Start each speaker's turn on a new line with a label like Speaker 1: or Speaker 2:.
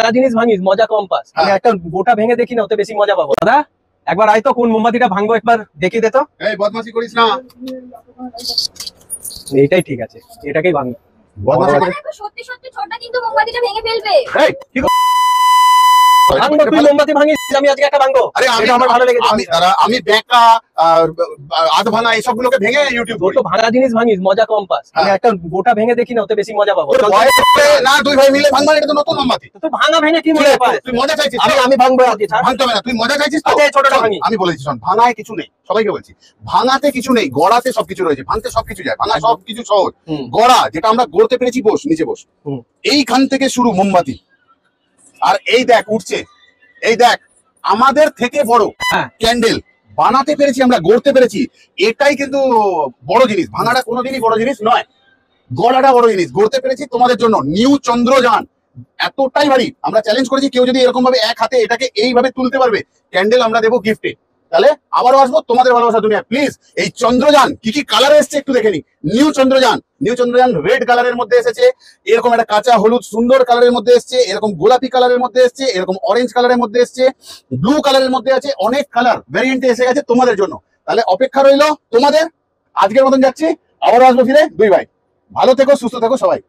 Speaker 1: জিনিস ভাঙিস মজা কম পাস। আমি একটা গোটা ভেঙে দেখি না, ওতে বেশি মজা পাবো। দাদা একবার আয় তো, কোন মোমবাতিটা ভাঙবো একবার দেখিয়ে দে তো।
Speaker 2: এই বদমাশি করিস না।
Speaker 1: এইটাই ঠিক আছে, এটাকেই ভাঙবো।
Speaker 2: বদমাশি করিস।
Speaker 3: সত্যি সত্যি ছোটটা কিন্তু মোমবাতিটা ভেঙে ফেলবে।
Speaker 2: এই কি
Speaker 1: ভাঙবো, তুই মোমবাতি ভাঙিস, আমি আজকে একটা ভাঙবো।
Speaker 2: আরে আমি
Speaker 1: আমার ভালো লেগেছে।
Speaker 2: আমি বেকা আধ ভাঙা এইসব গুলোকে ভেঙে ইউটিউব
Speaker 1: তোর তো ভাঙা জিনিস ভাঙিস মজা কম পাস। আমি একটা গোটা ভেঙে দেখি না, ওতে বেশি মজা পাবো।
Speaker 2: না দুই ভাই মিলে ভাঙবা, এটা তো নতুন মোমবাতি।
Speaker 1: তো ভাঙা ভেঙে কি মজা পাস?
Speaker 2: তুই মজা চাইছিস?
Speaker 1: আমি ভাঙবো আজকে, ছাড়।
Speaker 2: ভাঙতে হবে না, তুই মজা চাইছিস তো?
Speaker 1: আচ্ছা, এই ছোটটা ভাঙি।
Speaker 2: আমি বলেছি শোন, ভাঙায় কিছু নেই, সবাইকে বলছি ভাঙাতে কিছু নেই, গড়াতে সবকিছু রয়েছে। ভাঙতে সবকিছু যায়, ভাঙা সবকিছু সহজ। গড়া যেটা আমরা গড়তে পেরেছি, বস নিচে বস, এইখান থেকে শুরু মোমবাতি। আর এই দেখ উঠছে, এই দেখ আমাদের থেকে বড় ক্যান্ডেল বানাতে পেরেছি আমরা, গড়তে পেরেছি। এটাই কিন্তু বড় জিনিস। ভাঙাটা কোনোদিনই বড় জিনিস নয়, গড়াটা বড় জিনিস। গড়তে পেরেছি তোমাদের জন্য। নিউ চন্দ্রযান এতটাই ভারী, আমরা চ্যালেঞ্জ করেছি কেউ যদি এরকম ভাবে এক হাতে এটাকে এইভাবে তুলতে পারবে, ক্যান্ডেল আমরা দেবো গিফটে। তাহলে আবারও আসবো তোমাদের ভালোবাসা দুনিয়া। প্লিজ এই চন্দ্রযান কি কি কালারে এসছে একটু দেখে নি। নিউ চন্দ্রযান রেড কালারের মধ্যে এসেছে, এরকম একটা কাঁচা হলুদ সুন্দর কালারের মধ্যে এসছে, এরকম গোলাপি কালারের মধ্যে এসছে, এরকম অরেঞ্জ কালারের মধ্যে এসছে, ব্লু কালারের মধ্যে আছে, অনেক কালার ভ্যারিয়েন্টে এসে গেছে তোমাদের জন্য। তাহলে অপেক্ষা রইলো তোমাদের। আজকের মতন যাচ্ছি, আবারও আসবো ফিরে দুই ভাই। ভালো থেকো, সুস্থ থেকো সবাই।